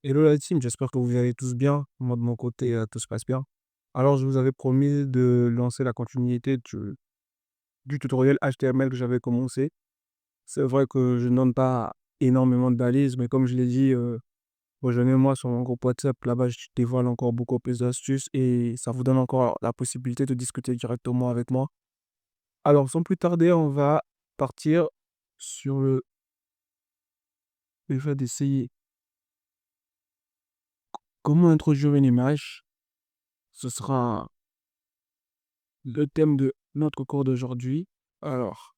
Hello la team, j'espère que vous allez tous bien. Moi de mon côté, tout se passe bien. Alors je vous avais promis de lancer la continuité du tutoriel HTML que j'avais commencé. C'est vrai que je ne donne pas énormément de balises, mais comme je l'ai dit, rejoignez-moi sur mon groupe WhatsApp. Là-bas, je dévoile encore beaucoup plus d'astuces et ça vous donne encore la possibilité de discuter directement avec moi. Alors sans plus tarder, on va partir sur le fait d'essayer comment introduire une image. Ce sera le thème de notre cours d'aujourd'hui. Alors,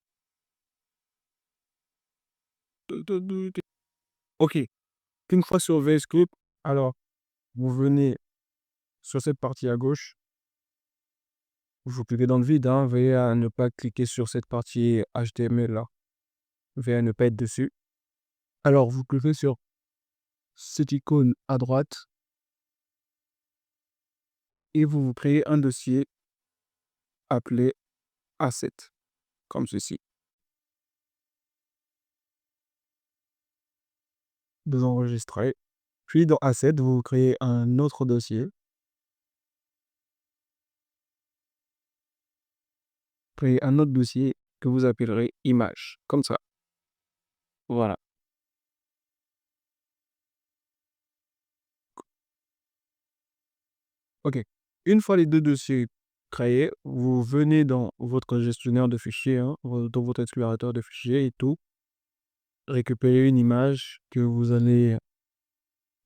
ok, une fois sur VS Code, alors vous venez sur cette partie à gauche, vous cliquez dans le vide, hein, veuillez à ne pas cliquer sur cette partie HTML là, veuillez à ne pas être dessus. Alors, vous cliquez sur cette icône à droite et vous vous créez un dossier appelé Asset, comme ceci. Vous enregistrez, puis dans Asset, vous créez un autre dossier, créez un autre dossier que vous appellerez Image, comme ça. Voilà. OK. Une fois les 2 dossiers créés, vous venez dans votre gestionnaire de fichiers, hein, dans votre explorateur de fichiers et tout, récupérer une image que vous allez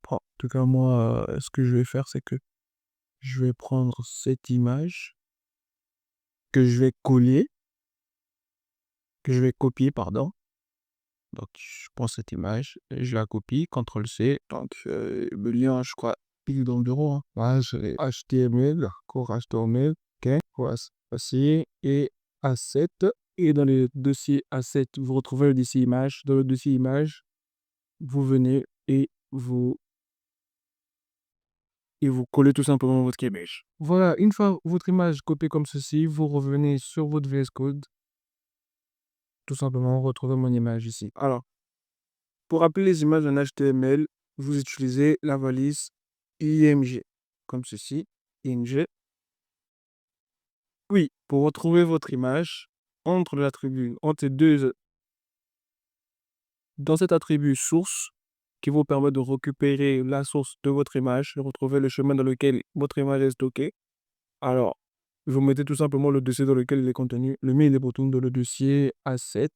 en tout cas moi, ce que je vais faire, c'est que je vais prendre cette image que je vais copier, pardon. Donc je prends cette image et je la copie, CTRL-C. Donc le lien, je crois, il est dans le bureau, hein. Voilà, c'est HTML, cours HTML, OK. Voici et asset. Et dans le dossier asset, vous retrouvez le dossier image. Dans le dossier image, vous venez et vous collez tout simplement votre image. Voilà, une fois votre image copiée comme ceci, vous revenez sur votre VS Code. Tout simplement, retrouvez mon image ici. Alors, pour appeler les images en HTML, vous utilisez la valise IMG, comme ceci, IMG. Oui, pour retrouver votre image, dans cet attribut source, qui vous permet de récupérer la source de votre image, de retrouver le chemin dans lequel votre image est stockée. Alors, vous mettez tout simplement le dossier dans lequel il est contenu. Le mien, il est pourtant dans le dossier A7.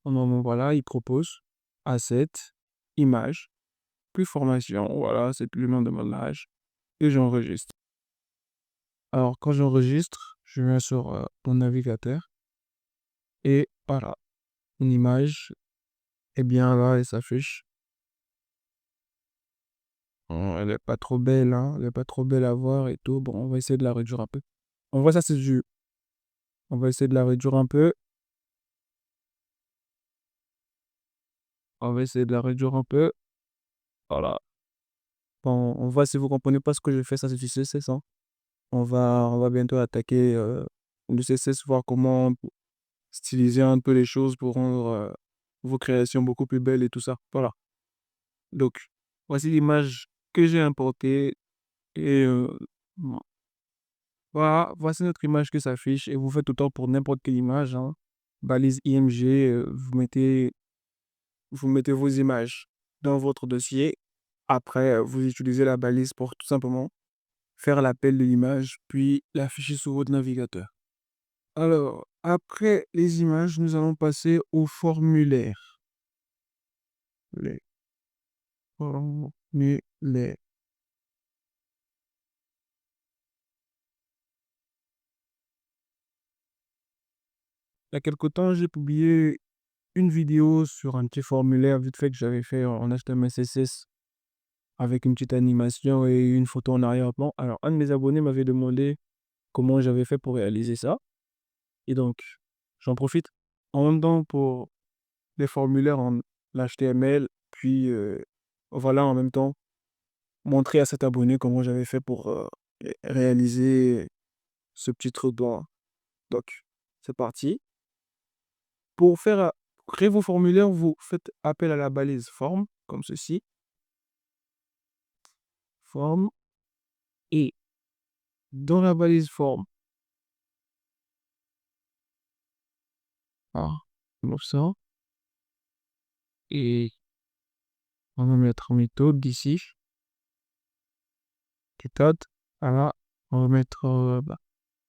Normalement, voilà, il propose A7, image, puis formation. Voilà, c'est le nom de mon image. Et j'enregistre. Alors, quand j'enregistre, je viens sur mon navigateur. Et voilà, une image est bien là, elle s'affiche. Elle est pas trop belle, hein. Elle est pas trop belle à voir et tout. Bon, on va essayer de la réduire un peu. On voit ça, c'est du. On va essayer de la réduire un peu. On va essayer de la réduire un peu. Voilà. Bon, on voit si vous comprenez pas ce que je fais, ça c'est du CSS, hein. On va bientôt attaquer le CSS, voir comment styliser un peu les choses pour rendre vos créations beaucoup plus belles et tout ça. Voilà. Donc, voici l'image que j'ai importée et voilà, voici notre image qui s'affiche et vous faites autant pour n'importe quelle image, hein. Balise IMG, vous mettez vos images dans votre dossier. Après, vous utilisez la balise pour tout simplement faire l'appel de l'image, puis l'afficher sur votre navigateur. Alors, après les images, nous allons passer au formulaire. Les formulaires. Il y a quelque temps, j'ai publié une vidéo sur un petit formulaire vite fait que j'avais fait en HTML CSS avec une petite animation et une photo en arrière-plan. Alors, un de mes abonnés m'avait demandé comment j'avais fait pour réaliser ça. Et donc, j'en profite en même temps pour les formulaires en HTML, puis voilà, en même temps, montrer à cet abonné comment j'avais fait pour réaliser ce petit truc-là. Donc, c'est parti. Pour créer vos formulaires, vous faites appel à la balise forme, comme ceci. forme. Et dans la balise forme, comme ça. Et on va mettre méthode d'ici. Méthode. Voilà. On va mettre, on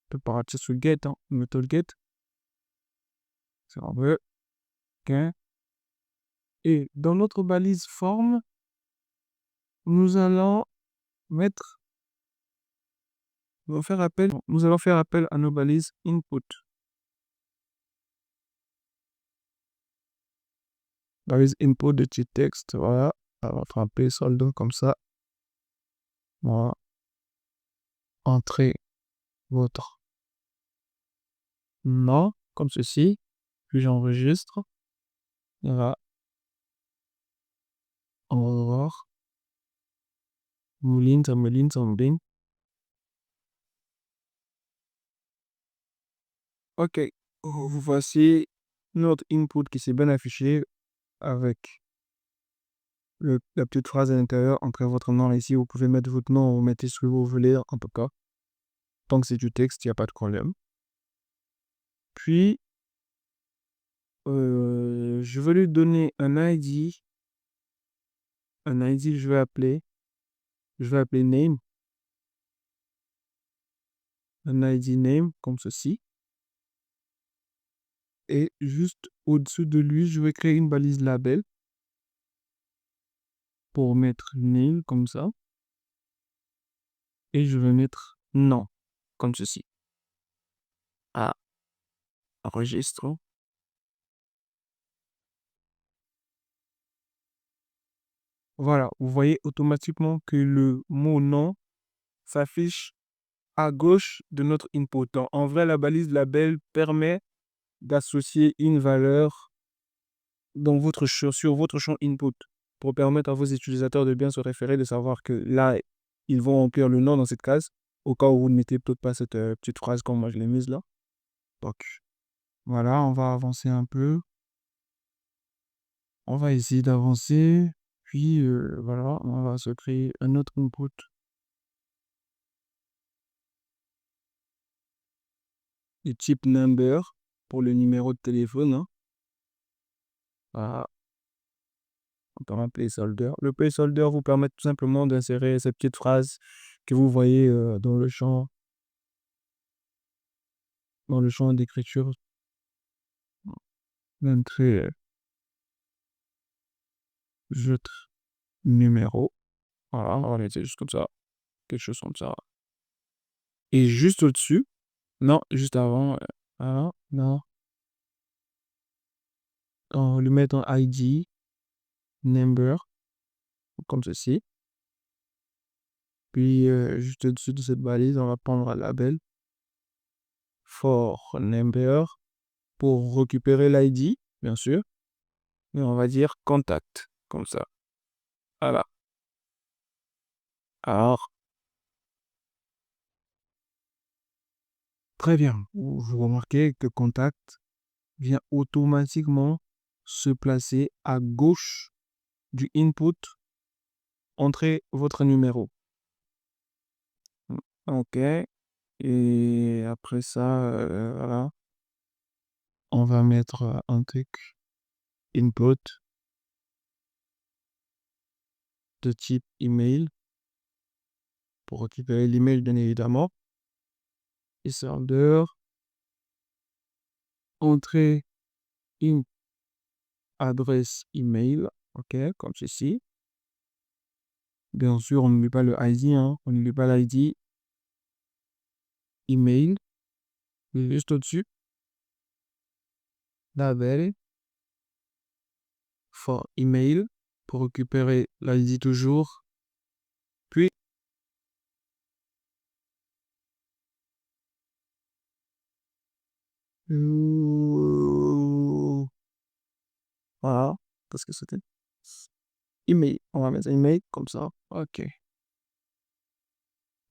peut partir sur get, hein. Méthode get. Si on veut. Ok. Et dans notre balise forme, nous allons mettre, nous allons faire appel à nos balises input. Balise input de petit texte, voilà. On va frapper solde comme ça. Voilà. Entrez votre nom, comme ceci. Puis j'enregistre. Voilà. On va voir. Moulin, ça. Ok. Voici notre input qui s'est bien affiché avec la petite phrase à l'intérieur. Entrez votre nom ici. Vous pouvez mettre votre nom, vous mettez ce que vous voulez, en tout cas. Tant que c'est du texte, il n'y a pas de problème. Puis, je vais lui donner un ID. Un ID, je vais appeler name. Un ID name, comme ceci. Et juste au-dessus de lui, je vais créer une balise label pour mettre name, comme ça. Et je vais mettre nom, comme ceci. Enregistrons. Voilà, vous voyez automatiquement que le mot nom s'affiche à gauche de notre input. Donc, en vrai, la balise label permet d'associer une valeur sur votre champ input pour permettre à vos utilisateurs de bien se référer, de savoir que là, ils vont remplir le nom dans cette case, au cas où vous ne mettez peut-être pas cette petite phrase comme moi je l'ai mise là. Donc, voilà, on va avancer un peu. On va essayer d'avancer. Puis, voilà, on va se créer un autre input de type number pour le numéro de téléphone, hein. Voilà, on peut un placeholder. Le placeholder vous permet tout simplement d'insérer ces petites phrases que vous voyez dans le champ d'écriture d'entrée jute numéro. Voilà, on va laisser juste comme ça, quelque chose comme ça. Et juste au-dessus, non, juste avant, voilà, non, on le met en ID, number, comme ceci. Puis, juste au-dessus de cette balise, on va prendre un label for number pour récupérer l'ID, bien sûr. Et on va dire contact, comme ça. Voilà. Alors, très bien. Vous remarquez que contact vient automatiquement se placer à gauche du input. Entrez votre numéro. Ok. Et après ça, voilà. On va mettre un truc input de type email pour récupérer l'email bien évidemment. Et serveur, entrer une adresse email, ok, comme ceci. Bien sûr, on n'oublie pas le ID, hein, on n'oublie pas l'ID, email, juste au-dessus, label, for email, pour récupérer l'ID toujours, puis, voilà, qu'est-ce que c'était? Email, on va mettre email comme ça, ok,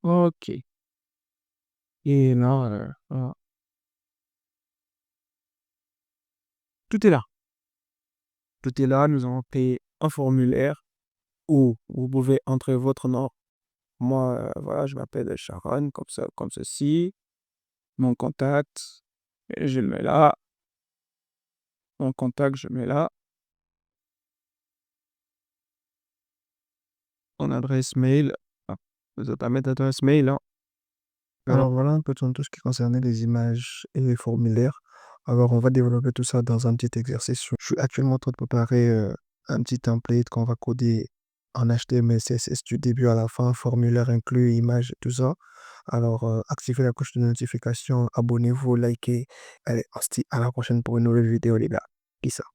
ok. Et là, voilà. Tout est là. Tout est là, nous avons créé un formulaire où vous pouvez entrer votre nom Moi, voilà, je m'appelle Sharon, comme ça, comme ceci. Mon contact, et je le mets là. Mon contact, je mets là. Mon adresse mail. Ah, je vais pas mettre adresse mail, hein. Alors, Alors voilà un peu tout ce qui concernait les images et les formulaires. Alors on va développer tout ça dans un petit exercice. Je suis actuellement en train de préparer un petit template qu'on va coder en HTML, CSS du début à la fin, formulaire inclus, images, tout ça. Alors activez la cloche de notification, abonnez-vous, likez. Allez, on se dit à la prochaine pour une nouvelle vidéo les gars. Peace out.